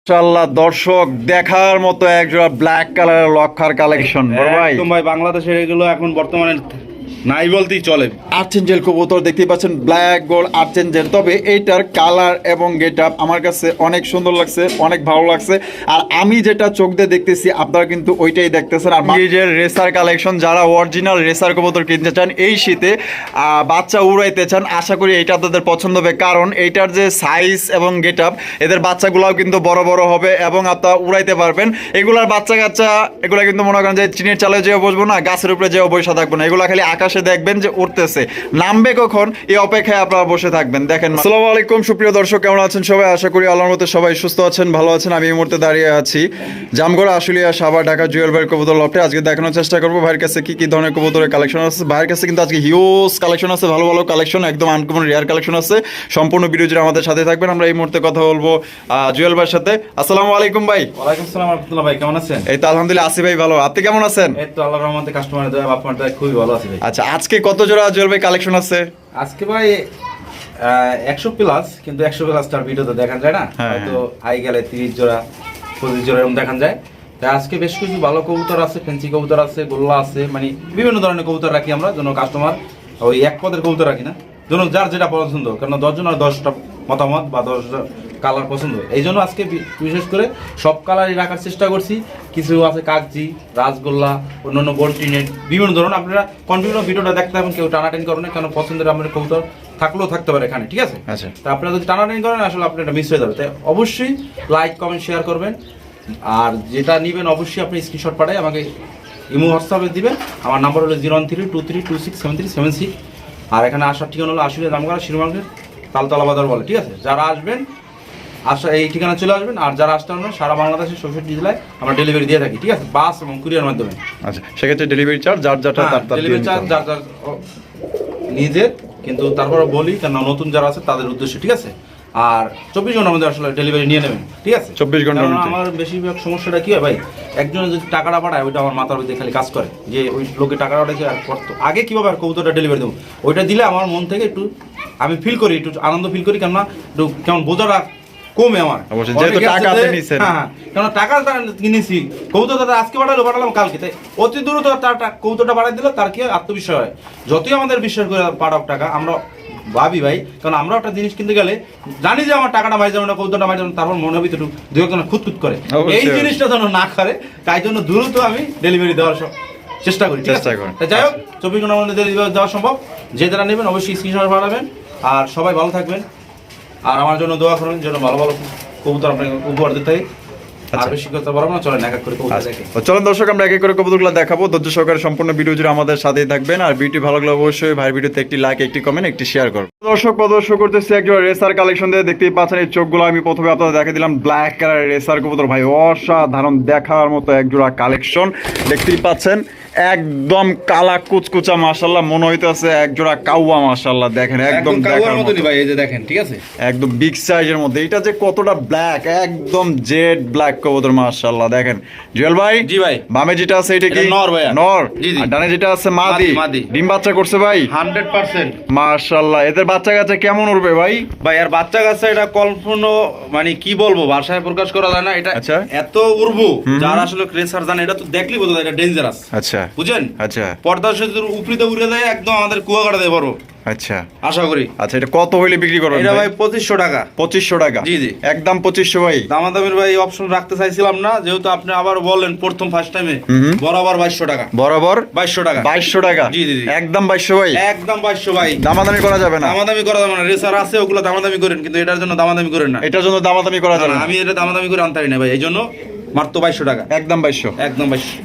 মাশাআল্লাহ দর্শক দেখার মতো একজোড়া ব্ল্যাক কালারের লক্ষার কালেকশন বড় ভাই। একদম ভাই, বাংলাদেশের এগুলো এখন বর্তমানে নাই বলতেই চলে। আর্চেঞ্জেল কবুতর দেখতেই পাচ্ছেন, ব্ল্যাক গোল্ড আর্চেঞ্জেল। তবে এইটার কালার এবং গেটআপ আমার কাছে অনেক সুন্দর লাগছে, অনেক ভালো লাগছে। আর আমি যেটা চোখ দিয়ে দেখতেছি আপনারা কিন্তু ওইটাই দেখতেছেন। আর নিজের রেসার কালেকশন, যারা অরিজিনাল রেসার কবুতর কিনতে চান এই শীতে, বাচ্চা উড়াইতে চান, আশা করি এইটা আপনাদের পছন্দ হবে। কারণ এইটার যে সাইজ এবং গেটআপ, এদের বাচ্চাগুলোও কিন্তু বড় বড় হবে এবং আপনারা উড়াইতে পারবেন। এগুলার বাচ্চা কাচ্চা এগুলা কিন্তু মনে করেন যে চিনের চালে যেও বসবো না, গাছের উপরে যেও বসে থাকবো না, এগুলা খালি আকাশে দেখবেন যে উঠতেছে, নামবে কখন এই অপেক্ষায় আপনারা বসে থাকবেন। দেখেন, আসসালামু আলাইকুম সুপ্রিয় দর্শক, কেমন আছেন সবাই? আশা করি আল্লাহর মতে সবাই সুস্থ আছেন, ভালো আছেন। আমি এই মুহূর্তে দাঁড়িয়ে আছি জামগড়া আশুলিয়া সাভার ঢাকা জুয়েল ভাইয়ের কবুতর লফটে। আজকে দেখানোর চেষ্টা করবো ভাইয়ের কাছে কি কি ধরনের কবুতরের কালেকশন আছে। ভাইয়ের কাছে কিন্তু আজকে হিউজ কালেকশন আছে, ভালো ভালো কালেকশন, একদম আনকমন রেয়ার কালেকশন আছে। সম্পূর্ণ ভিডিও জুড়ে আমাদের সাথে থাকবেন। আমরা এই মুহূর্তে কথা বলবো জুয়েল ভাইয়ের সাথে। আসসালামু আলাইকুম ভাই। ওয়ালাইকুম আসসালাম রাহমাতুল্লাহ। ভাই কেমন আছেন? এই তো আলহামদুলিল্লাহ আছি ভাই, ভালো। আপনি কেমন আছেন? এই তো আল্লাহর রহমতে কাস্টমারের দয়া আপনার দয়া খুবই ভালো আছি ভাই। আচ্ছা, আজকে কত জোড়া জুয়েল ভাই কালেকশন আছে? আজকে ভাই 100 প্লাস, কিন্তু 100 প্লাস তার ভিডিও তো দেখা যায় না, হয়তো আই গেলে 30 জোড়া 25 জোড়া এরকম দেখা যায়। তাই আজকে বেশ কিছু ভালো কবুতর আছে, ফেন্সি কবুতর আছে, গোল্লা আছে, মানে বিভিন্ন ধরনের কবুতর রাখি আমরা, যেন কাস্টমার ওই এক পদের কবুতর রাখি না, যেন যার যেটা পছন্দ। কারণ 10 জন আর 10টা মতামত বা 10টা কালার পছন্দ, এই জন্য আজকে বিশেষ করে সব কালারই রাখার চেষ্টা করছি। কিছু আছে কাগজি, রাসগোল্লা, অন্যান্য বোল্টিনেট, বিভিন্ন ধরনের। আপনারা কন্টিনিউ ভিডিওটা দেখতে পাবেন, কেউ টানাটানি করবেন না, কেন পছন্দের আমাদের কবুতর থাকলেও থাকতে পারে এখানে, ঠিক আছে? আচ্ছা, তা আপনারা যদি টানাটানি করেন আসলে আপনার এটা মিস হয়ে যাবে। তাই অবশ্যই লাইক কমেন্ট শেয়ার করবেন। আর যেটা নেবেন অবশ্যই আপনি স্ক্রিনশট পাঠাই আমাকে ইমো হোয়াটসঅ্যাপে দিবেন। আমার নাম্বার হলো 01323267376। আর এখানে আসার ঠিকানা হলো আশুলিয়া জামগড়া শিরোমার্কেট তালতলা বাজার বলে, ঠিক আছে? যারা আসবেন এই ঠিকানা চলে আসবেন। আর যারা আসতে পারবেন সারা বাংলাদেশের 64 জেলায় আমরা ডেলিভারি দিয়ে থাকি, ঠিক আছে? বাস এবং কুরিয়ার মাধ্যমে। আচ্ছা, সেক্ষেত্রে ডেলিভারি চার্জ যার ডেলিভারি চার্জ যার যার নিজের, কিন্তু তারপরে বলি কেন নতুন যারা আছে তাদের উদ্দেশ্যে, ঠিক আছে? আর 24 ঘন্টার মধ্যে আসলে ডেলিভারি নিয়ে নেবেন, ঠিক আছে? 24 ঘন্টার মধ্যে। আমার বেশিরভাগ সমস্যাটা কি হয় ভাই, একজনে যদি টাকাটা পাঠায় ওইটা আমার মাথার মধ্যে খালি কাজ করে, যে ওই লোকে টাকাটা পাঠাচ্ছে আর করতো আগে কিভাবে আর কবুতরটা ডেলিভারি দেবো, ওইটা দিলে আমার মন থেকে একটু আমি ফিল করি, একটু আনন্দ ফিল করি। কেননা একটু কেমন বোঝাটা কমে আমার, যেহেতু টাকাতে নিছেন। হ্যাঁ, কারণ টাকা কিনেছি, কবুতরটা আজকে পাঠালাম কালকে, তাই অতি দ্রুত তার কবুতরটা পাঠাই দিলে তার কি আত্মবিশ্বাস হয়। যতই আমাদের বিশ্বাস করে পাঠাও টাকা, আমরা ভাবি ভাই, কারণ আমরা একটা জিনিস কিনতে গেলে জানি যে আমার টাকাটা মাই যাবে না, কবুতরটা মাই যাবে না, তারপর মনে হবে একটু দু একজন খুঁতখুত করে। এই জিনিসটা যেন না করে, তাই জন্য দ্রুত আমি ডেলিভারি দেওয়ার চেষ্টা করি, চেষ্টা করি। যাই হোক, 24 ঘন্টার মধ্যে ডেলিভারি দেওয়া সম্ভব। যে যারা নেবেন অবশ্যই স্ক্রিনশট পাঠাবেন। আর সবাই ভালো থাকবেন, আর আমার জন্য দোয়া করুন যেন ভালো ভালো কবুতর আপনাকে উপহার দিতে হয়। আর বেশি কথা বলবো না, চলেন এক এক করে কবুতর দেখি। চলেন দর্শক, আমরা এক এক করে কবুতরগুলো দেখাবো। ধৈর্য সহকারে সম্পূর্ণ ভিডিও জুড়ে আমাদের সাথেই থাকবেন। আর ভিডিও ভালো লাগলে অবশ্যই ভাই ভিডিওতে একটি লাইক, একটি কমেন্ট, একটি শেয়ার করবেন। দর্শক প্রদর্শন করতেছি একজন রেসার কালেকশন দিয়ে, দেখতেই পাচ্ছেন এই চোখগুলো আমি প্রথমে আপনাদের দেখে দিলাম। ব্ল্যাক কালারের রেসার কবুতর ভাই, অসাধারণ দেখার মতো একজোড়া কালেকশন। দেখতেই পাচ্ছেন একদম কালা কুচকুচা, মাশাআল্লাহ, মনে হইতেছে একজোড়া কাউয়া, মাশাআল্লাহ। দেখেন একদম কাউয়ার মতই ভাই, এই যে দেখেন, ঠিক আছে? একদম বিগ সাইজের মধ্যে। এটা যে কতটা ব্ল্যাক, একদম জেড ব্ল্যাক কবুতর, মাশাআল্লাহ। দেখেন জুয়েল ভাই, জি ভাই, বামে যেটা আছে এটা কি নর ভাই? নর। জি জি। আর ডানে যেটা আছে মাদি। ডিম বাচ্চা করছে ভাই 100%। মাশাআল্লাহ। এদের বাচ্চা কাচ্চা কেমন উঠবে ভাই? ভাই আর বাচ্চা কাছে এটা কল্পনা, মানে কি বলবো, ভাষায় প্রকাশ করা যায় না। এটা এত উড়বো, যারা আসলে ক্রেসার জানে, এটা তো দেখলি বোঝা যায় এটা ডেঞ্জারাস। আচ্ছা, বুঝেন? আচ্ছা, পর্দা সেতু উপরিতে উড়ে যায়, একদম আমাদের কুয়াকাটা দেয় বড়। আচ্ছা, আশা করি। আচ্ছা, এটা কত হইলে বিক্রি করবেন? এটা ভাই 2500 টাকা। 2500 টাকা? জি জি, একদম 2500 ভাই। দামাদামির ভাই অপশন রাখতে চাইছিলাম না, যেহেতু আপনি আবার বললেন প্রথম ফার্স্ট টাইমে, বরাবর 2200 টাকা। বরাবর 2200 টাকা? 2200 টাকা? জি জি জি, একদম 2200 ভাই, একদম 2200 ভাই। দামাদামি করা যাবে না? দামাদামি করা যাবে না। রেসার আছে ওগুলো দামাদামি করেন, কিন্তু এটার জন্য দামাদামি করেন না। এটার জন্য দামাদামি করা যাবে না। আমি এটা দামাদামি করে আনতে পারি না ভাই, এই জন্য মাত্র 2200 টাকা। একদম 2200, একদম 2200।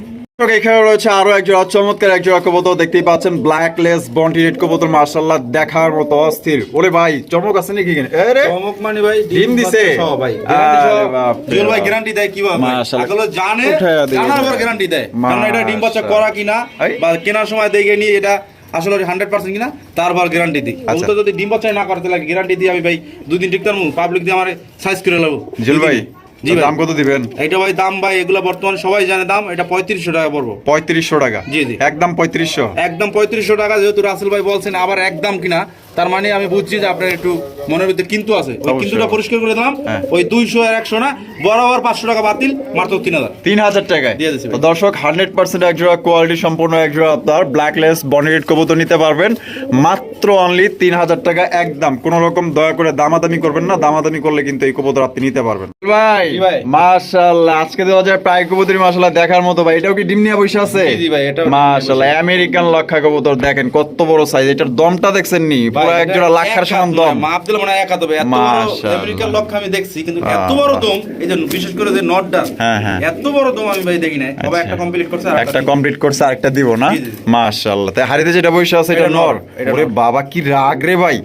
এখানে রয়েছে আরো একজোড়া চমৎকার একজোড়া কবুতর, দেখতেই পাচ্ছেন ব্ল্যাক লেস বন্টি রেড কবুতর, মাশাআল্লাহ, দেখার মতো অস্থির। ওরে ভাই, চমক আছে নাকি? আরে চমক মানে ভাই ডিম দিছে ভাই, জুয়েল ভাই গ্যারান্টি দেয় কিভাবে? আসলে জানে, জানার পর গ্যারান্টি দেয়, কারণ এটা ডিম বাচ্চা করা কিনা বা কেনার সময় দেখে নিয়ে এটা আসলে 100% কিনা তারপর গ্যারান্টি দিই। তো যদি ডিম বাচ্চা না করতে লাগে গ্যারান্টি দিই আমি ভাই 2 দিন টিকতাম, পাবলিক দিয়ে আমার সাইজ করে নেবো। জুয়েল ভাই দাম কত দিবেন? এটা ভাই দাম ভাই, এগুলো বর্তমানে সবাই জানে দাম, এটা 3500 টাকা পড়বো। 3500 টাকা? জি জি, একদম 3500, একদম 3500 টাকা। যেহেতু রাসেল ভাই বলছেন আবার একদম কিনা, তার মানে আমি বুঝছি যে আপনার একটু মনের ভিতরে কিন্তু আছে, ওই অবশ্যই। কিন্তুটা পরিষ্কার করে দিলাম। হ্যাঁ। ওই 200 আর 100 না, বরাবর 500 টাকা বাতিল, মাত্র 3000। 3000 টাকায় দিয়ে দিচ্ছি ভাই। তো দর্শক 100% একজোড়া কোয়ালিটি সম্পূর্ণ একজোড়া আপনার ব্ল্যাকলেস বনেটেড কবুতর নিতে পারবেন মাত্র অনলি 3000 টাকা একদম। কোন রকম দয়া করে দামাদামি করবেন না, দামাদামি করলে কিন্তু এই কবুতর আপনি নিতে পারবেন। ভাই জি ভাই। মাশাআল্লাহ, আজকে দেওয়া যায় প্রায় কবুতরই মাশাআল্লাহ দেখার মতো ভাই। এটাও কি ডিম নিয়ে বসে আছে? জি, জি ভাই, এটাও ডিম নিয়ে মাশাআল্লাহ, আমেরিকান লক্ষা কবুতর দেখেন কত বড় সাইজ। এটার দমটা দেখছেন নি? পুরো ভাই, একজোড়া এটা লাখার এক সমান হাত দম। নয়, মাপ দিলে মনে হয় এক হাত হবে। এত বড় মাশাআল্লাহ। আমেরিকান লক্ষা আমি দেখছি, কিন্তু এত বাহ, বড় বাহ। দম, এই যে বিশেষ করে যে নটটা, হ্যাঁ, হ্যাঁ। এত বড় দম আমি ভাই দেখি নাই। তবে আচ্ছা। একটা কমপ্লিট করছে, আর একটা কমপ্লিট করছে, আরেকটা দিব না? জি, জি, জি। মাশাআল্লাহ। তাই হাড়িতে যেটা বসে আছে এটা এটা নর। নর, এটা ওরে নর। বাবা কি রাগ রে ভাই।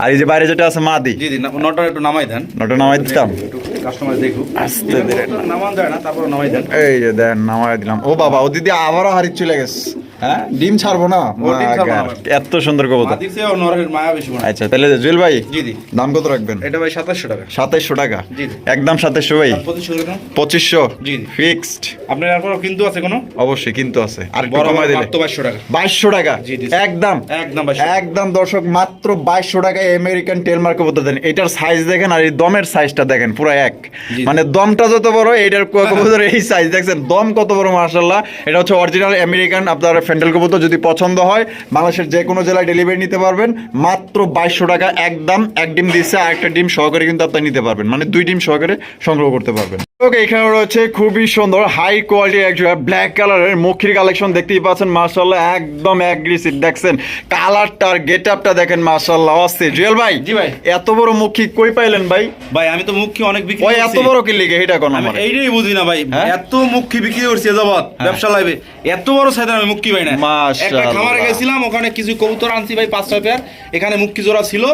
আর এই যে বাইরে যেটা আছে মাদি, জি জি, নটটা একটু নামাই দেন, নটা নামাই দিতাম। একটু কাস্টমার দেখুক। আস্তে ধীরে। নামান যায় না, তারপর নামাই দেন। এই যে দেন নামাই দিলাম। ও বাবা, ও দিদি আবারও হারিয়ে চলে গেছে। হ্যাঁ, ডিম ছাড়বো না? ও ডিম ছাড়বো না মাগার। এত সুন্দর কবুতর। মাটির চেয়েও নরের মায়া বেশি মনে হয়। আচ্ছা, তাহলে জুয়েল ভাই জি জি, দাম কত রাখবেন? এটা ভাই 2700 টাকা। 2700 টাকা জি, জি। একদম 2700 ভাই। 2500 টাকা। 2500 জি, জি। ফিক্সড। আপনার এরপরও কিন্তু আছে কোনো? অবশ্যই কিন্তু আছে। আর একটু বড় কমাই দিলে মাত্র 2200 টাকা। 2200 টাকা জি, জি। একদম একদম 2200 টাকা। একদম দর্শক মাত্র 2200 টাকায় আমেরিকান টেলমার্ক কবুতর দেন। এটার সাইজ দেখেন আর এই দমের সাইজটা দেখেন পুরো এক। জি। মানে দমটা যত বড় এটার কবুতর এই সাইজ দেখছেন, দম কত বড় মাশাআল্লাহ। এটা হচ্ছে অরিজিনাল আমেরিকান আপনার ফ্যান্ডেল কবুতর। যদি পছন্দ হয় বাংলাদেশের যে কোনো জেলায় ডেলিভারি নিতে পারবেন মাত্র 2200 টাকা একদম। এক ডিম দিচ্ছে, আর একটা ডিম সহকারে কিন্তু আপনি নিতে পারবেন, মানে 2 ডিম সহকারে সংগ্রহ করতে পারবেন। ওকে, এখানে রয়েছে খুবই সুন্দর হাই কোয়ালিটি একজোড়া ব্ল্যাক কালারের মক্ষীর কালেকশন দেখতেই পাচ্ছেন মাশাআল্লাহ, একদম অ্যাগ্রেসিভ। দেখছেন কালারটা আর গেটআপটা দেখেন মাশাআল্লাহ অস্থির। জুয়েল ভাই জি ভাই। এত বড় মক্ষী কই পাইলেন ভাই? ভাই আমি তো মুখী অনেক বিক্রি ওই করছি। এত বড় কি লিগে এটা কোন আমি আমার? এইটাই বুঝি না ভাই, হ্যাঁ? এত মুখী বিক্রি করছি যাবত ব্যবসা লাইবে, এত বড় সাইজের আমি মুখী পাই না। মাশাআল্লাহ। একটা খামারে গেছিলাম, ওখানে কিছু কবুতর আনছি ভাই 5-6 পেয়ার, এখানে মুখী জোড়া ছিল।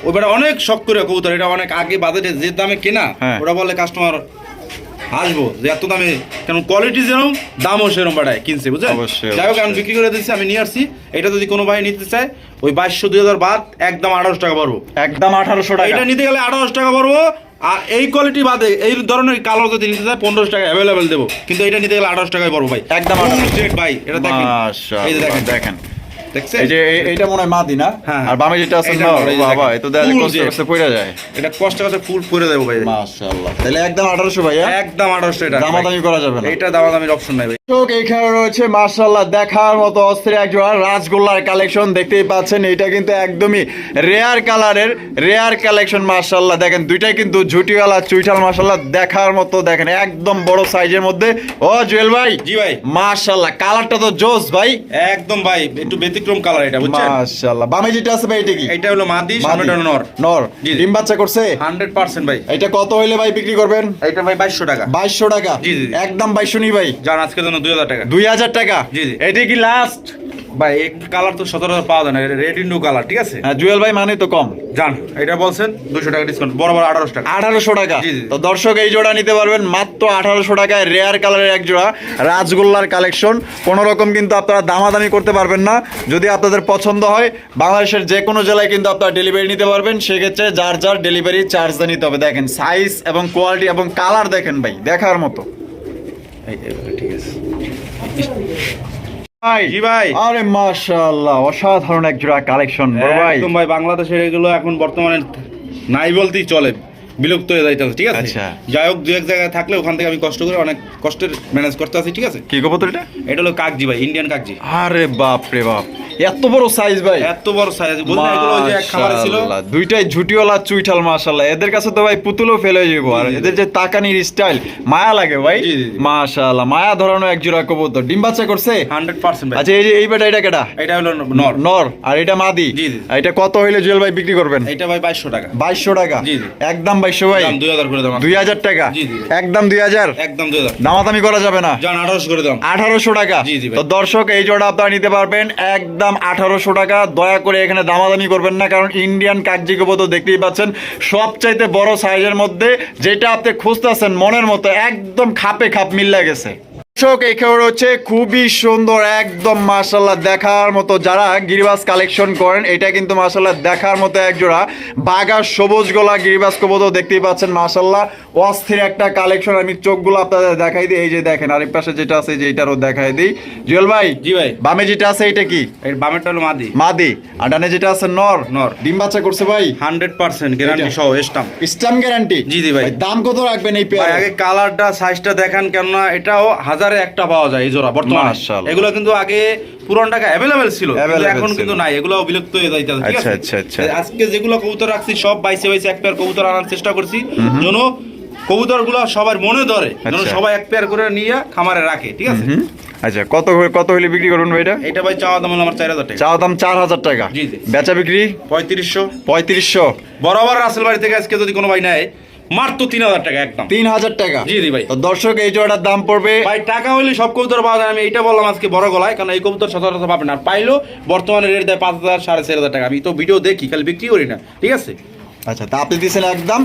ওইটা অনেক শখ করে কবুতর, এটা অনেক আগে বাজেটে যে দামে কেনা, হ্যাঁ। ওরা বলে কাস্টমার আসবো যে এত দামে, কারণ কোয়ালিটি যেরকম দামও সেরকম বাড়ায় কিনছে, বুঝছেন? অবশ্যই, যাই হোক আমি বিক্রি করে দিচ্ছি, আমি নিয়ে আসছি। এটা যদি কোনো ভাই নিতে চায় ওই 2200-2000 বাদ একদম 1800 টাকা পারবো। একদম 1800 টাকা। এটা নিতে গেলে 1800 টাকা পড়বো। আর এই কোয়ালিটি বাদে এই ধরনের কালার যদি নিতে চায় 1500 টাকা অ্যাভেলেবেল দেবো, কিন্তু এটা নিতে গেলে 1800 টাকায় পড়বো ভাই, একদম Full 1800 jet ভাই। এটা দেখেন, এই যে মাশাআল্লাহ দেখেন, দেখেন। দেখছেন? এই যে এইটা মনে হয় মাদি না? হ্যাঁ। আর বামে যেটা আছে এইটা না? নর, এই যে বাবা দেখেন। এ তো দেখলে Full কষ্ট jet। করতে পড়ে যায়। এটা কষ্ট কষ্ট ফুল করে দেবো ভাই, মাশাআল্লাহ। তাহলে একদম 1800 ভাইয়া? একদম 1800 এটা। দামাদামি করা যাবে না। এইটা দামাদামির অপশন নাই ভাই। দর্শক, এখানে রয়েছে মাশাআল্লাহ দেখার মতো অস্থির একজোড়া রাজগোল্লার কালেকশন দেখতেই পাচ্ছেন। এটা কিন্তু একদমই রেয়ার কালারের রেয়ার কালেকশন মাশাআল্লাহ। দেখেন দুইটাই কিন্তু ঝুটিওয়ালা চুইঠাল মাশাআল্লাহ দেখার মতো। দেখেন একদম বড় সাইজের মধ্যে। ও জুয়েল ভাই জি ভাই, মাশাআল্লাহ কালারটা তো জোস ভাই। একদম ভাই, একটু ব্যতিক্রম কালার এটা, বুঝছেন? মাশাআল্লাহ। বামে যেটা আছে ভাই এটা কি? এটা হলো মাদি, মাদি। সামনেটা হলো নর। নর। জি, জি। ডিম বাচ্চা করছে? 100% ভাই। এটা কত হইলে ভাই বিক্রি করবেন? এটা ভাই 2200 টাকা। 2200 টাকা জি, জি। একদম 2200 নি ভাই। জান আজকের জন্য 2000 টাকা। 2000 টাকা। জি, জি। এটি কি লাস্ট? ভাই এই কালার তো সচরাচর পাওয়া যায় না, রেড ইন্ডু কালার, ঠিক আছে? হ্যাঁ জুয়েল ভাই মানে তো কম। জান এটা বলছেন 200 টাকা ডিসকাউন্ট, বরাবর 1800 টাকা। 1800 টাকা। জি, জি। তো দর্শক এই জোড়া নিতে পারবেন মাত্র 1800 টাকায় রেয়ার কালারের এক জোড়া রাজগোল্লার কালেকশন। কোনো রকম কিন্তু আপনারা দামাদামি করতে পারবেন না। যদি আপনাদের পছন্দ হয় বাংলাদেশের যে কোনো জেলায় কিন্তু আপনারা ডেলিভারি নিতে পারবেন। সেক্ষেত্রে যার যার ডেলিভারি চার্জটা নিতে হবে। দেখেন সাইজ এবং কোয়ালিটি এবং কালার দেখেন ভাই দেখার মতো। ঠিক আছে ভাই জি ভাই। আরে মাশাআল্লাহ অসাধারণ এক জোড়া কালেকশন বড় ভাই। একদম ভাই, বাংলাদেশের এগুলো এখন বর্তমানে নাই বলতেই চলে, বিলুপ্ত হয়ে যাইতেছে, ঠিক আছে? আচ্ছা। যাই হোক, দু এক জায়গায় থাকলে ওখান থেকে আমি কষ্ট করে অনেক কষ্টের ম্যানেজ করতে আছি, ঠিক আছে? কি কবুতর এটা? এটা হলো কাকজি ভাই, ইন্ডিয়ান কাকজি। আরে বাপ রে বাপ, এত বড় সাইজ ভাই। এত বড় সাইজ, বলতে এগুলো ওই যে এক খামারে ছিল। মাশাআল্লাহ, দুইটাই ঝুটিওয়ালা চুইঠাল মাশাআল্লাহ। এদের কাছে তো ভাই পুতুলও ফেলে যাবো। আর জি, জি। এদের যে তাকানির স্টাইল মায়া লাগে ভাই। জি, জি, জি। মাশাআল্লাহ, মায়া ধরানো এক জোড়া কবুতর। ডিম বাচ্চা করছে? 100% ভাই। আচ্ছা এই যে এই বেটা এটা কেডা? এটা হলো নর। নর। আর এটা মাদি? জি, জি। এটা কত হইলে জুয়েল ভাই বিক্রি করবেন? এটা ভাই 2200 টাকা। 2200 টাকা। জি, জি। একদম 2200 ভাই। দাম 2000 করে দাম। 2000 টাকা। জি, জি। একদম 2000। একদম 2000। দামাদামি করা যাবে না। জান 1800 করে দাম। 1800 টাকা। জি, জি ভাই। তো দর্শক এই জোড়া আপনারা নিতে পারবেন একদম 1800 টাকা। দয়া করে এখানে দামাদামি করবেন না, কারণ ইন্ডিয়ান কাকজি কবুতর দেখতেই পাচ্ছেন সবচাইতে বড় সাইজের মধ্যে, যেটা আপনি খুঁজতেছেন মনের মতো একদম খাপে খাপ মিল গেছে। দর্শক এখানে হচ্ছে খুবই সুন্দর একদম মাশাআল্লাহ দেখার মতো যারা গিরিবাজ কালেকশন করেন এটা কিন্তু মাশাআল্লাহ দেখার মতো এক জোড়া বাঘা সবুজ গলা গিরিবাজ কবুতর দেখতেই পাচ্ছেন মাশাআল্লাহ অস্থির একটা কালেকশন। আমি চোখগুলো আপনাদের দেখাই দিই, এই যে দেখেন আরেক পাশে যেটা আছে যে এটারও দেখাই দিই। জুয়েল ভাই, জি ভাই, বামে যেটা আছে এটা কি? এর বামেরটা হলো মাদি। মাদি। আর ডানে যেটা আছে নর। নর। ডিম বাচ্চা করছে ভাই 100% গ্যারান্টি সহ স্টাম্প। Stamp guarantee. জি জি ভাই। দাম কত রাখবেন এই ভাই পেয়ার? আগে কালারটা সাইজটা দেখান, কেননা এটাও হাজারে একটা পাওয়া যায় এই জোড়া বর্তমানে। মাশাআল্লাহ। এগুলো কিন্তু আগে পুরান টাকা অ্যাভেলেবেল ছিল, কিন্তু Available এখন ছিল। কিন্তু নাই, এগুলো বিলুপ্ত হয়ে যাইতেছে। ঠিক আছে, আচ্ছা, আচ্ছা। আজকে যেগুলো কবুতর রাখছি সব বাইসে বাইসে এক পেয়ার কবুতর আনার চেষ্টা করছি, যেন কবুতরগুলো সবার মনে ধরে, যেন আচ্ছা। সবাই এক পেয়ার করে নিয়ে খামারে রাখে। ঠিক আছে, আচ্ছা কত হলে বিক্রি করুন ভাই এটা? এটা ভাই চাওয়া দাম হলো আমার 4000 টাকা। চাওয়া দাম 4000 টাকা। জি, জি। বেচা বিক্রি 3500। 3500। বরাবর রাসেল বাড়ি থেকে আজকে যদি কোনো ভাই নেয় মাত্র 3000 টাকা একদম। 3000 টাকা। জি জি ভাই। তো দর্শক এই জোড়াটার দাম পড়বে ভাই টাকা হইলে সব কবুতর পাওয়া যায়, আমি এটা বললাম আজকে বড় গলায়, কারণ এই কবুতর সচরাচর পাবেন না। আর পাইলেও বর্তমানে রেট দেয় 5000 4500 টাকা। আমি তো ভিডিও দেখি, খালি বিক্রি করি না। ঠিক আছে, আচ্ছা তা আপনি দিয়েছেন একদম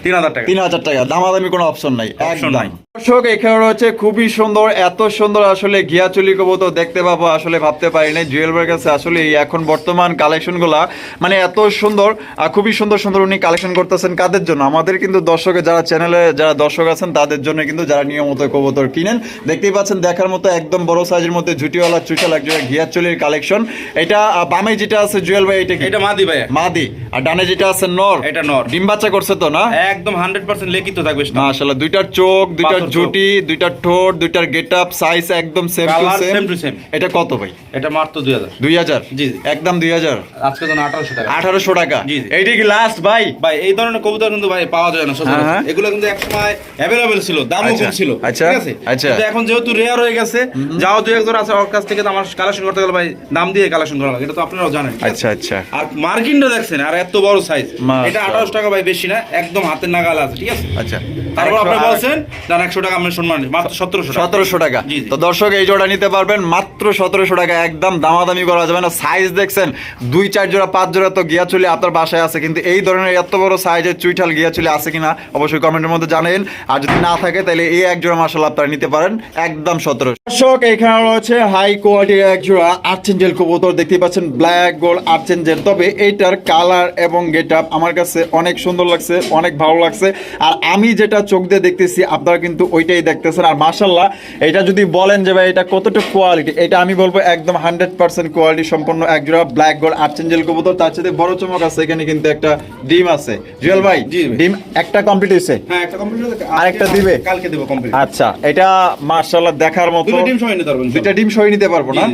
3000 টাকা। 3000 টাকা। দামাদামি কোনো অপশন নাই, Option একদম। নাই। দর্শক এখানে রয়েছে খুবই সুন্দর, এত সুন্দর আসলে গিয়াচুলি কবুতর দেখতে পাবো আসলে ভাবতে পারি নাই। জুয়েল ভাইয়ের কাছে আসলে এখন বর্তমান কালেকশনগুলা মানে এত সুন্দর, খুবই সুন্দর সুন্দর উনি কালেকশন করতেছেন। কাদের জন্য? আমাদের কিন্তু দর্শকের যারা চ্যানেলে যারা দর্শক আছেন তাদের জন্য কিন্তু, যারা নিয়মিত কবুতর কিনেন। দেখতেই পাচ্ছেন দেখার মতো একদম বড় সাইজের মধ্যে ঝুটিওয়ালা চুইঠাল একজোড়া গিয়াচুলির কালেকশন। এটা বামে যেটা আছে জুয়েল ভাই এটা কি? এটা মাদি ভাই। মাদি। আর ডানে যেটা আছে নর। এটা নর। ডিম বাচ্চা করছে তো না? একদম 100% লিখিত থাকবে। মাশাআল্লাহ, দুইটার চোখ, দুইটার পাথর চোখ। জুটি, দুইটার ঠোঁট, দুইটার গেটআপ সাইজ একদম same to Colour same. same to same। এটা কত ভাই? এটা মাত্র 2000। 2000। জি, জি। একদম 2000। আজকে তো 1800 টাকা। 1800 টাকা। জি, জি। এইটা কি লাস্ট ভাই? ভাই এই ধরনের কবুতর কিন্তু ভাই পাওয়া যায় না সচরাচর। হ্যাঁ। এগুলো কিন্তু একসময় অ্যাভেলেবেল ছিল, দামও আচ্ছা, কম ছিল। আচ্ছা, ঠিক আছে, আচ্ছা। কিন্তু এখন যেহেতু রেয়ার হয়ে গেছে, যাও দুই একজন আছে ওর কাছ থেকে তো আমার কালেকশন করতে গেলে ভাই দাম দিয়ে কালেকশন করা লাগে, এটা তো আপনারাও জানেন। ঠিক আছে? আচ্ছা আচ্ছা। আর মার্কিনটা দেখছেন, আর এত বড় সাইজ, মাশাআল্লাহ। এটা 1800 টাকা ভাই, বেশি না, একদম হাতের নাগালে আছে। ঠিক আছে, আচ্ছা। তারপর আপনি বলছেন জান 100 টাকা আমরা সম্মান দিই, মাত্র 1700 টাকা। 1700 টাকা। জি, জি। তো দর্শক এই জোড়া নিতে পারবেন মাত্র 1700 টাকা, একদম দামাদামি করা যাবে না। সাইজ দেখছেন 2-4 জোড়া 5 জোড়া তো গিয়াচুলি আপনার বাসায় আছে, কিন্তু এই ধরনের এত বড় সাইজের চুইঠাল গিয়াচুলি আছে কিনা অবশ্যই কমেন্টের মধ্যে জানেন। আর যদি না থাকে তাহলে এই এক জোড়া মাশাআল্লাহ আপনারা নিতে পারেন একদম 1700। দর্শক এখানে রয়েছে হাই কোয়ালিটির এক জোড়া আর্চেঞ্জেল কবুতর দেখতেই পাচ্ছেন, ব্ল্যাক গোল্ড আর্চেঞ্জেল। তবে এইটার কালার এবং গেটআপ আমার কাছে অনেক সুন্দর লাগছে, অনেক ভালো লাগছে। আর আমি যেটা চোখ দিয়ে দেখতেছি আপনারা কিন্তু ওইটাই দেখতেছেন। আর মাশাআল্লাহ এটা যদি বলেন যে ভাই এটা কতটা কোয়ালিটি, এটা আমি বলবো একদম 100% কোয়ালিটি সম্পন্ন এক জোড়া ব্ল্যাক গোল্ড আর্চেঞ্জেল কবুতর। তার সাথে বড় চমক আছে, এখানে কিন্তু একটা ডিম আছে। জুয়েল ভাই, জি ভাই। ডিম একটা কমপ্লিট হয়েছে, হ্যাঁ একটা কমপ্লিট, আরেকটা দিবে? কালকে দেব কমপ্লিট। আচ্ছা এটা মাশাআল্লাহ দেখার মতো। দুটো টিম সবাই নিতে পারবেন। দুইটা ডিম সই নিতে পারবো না?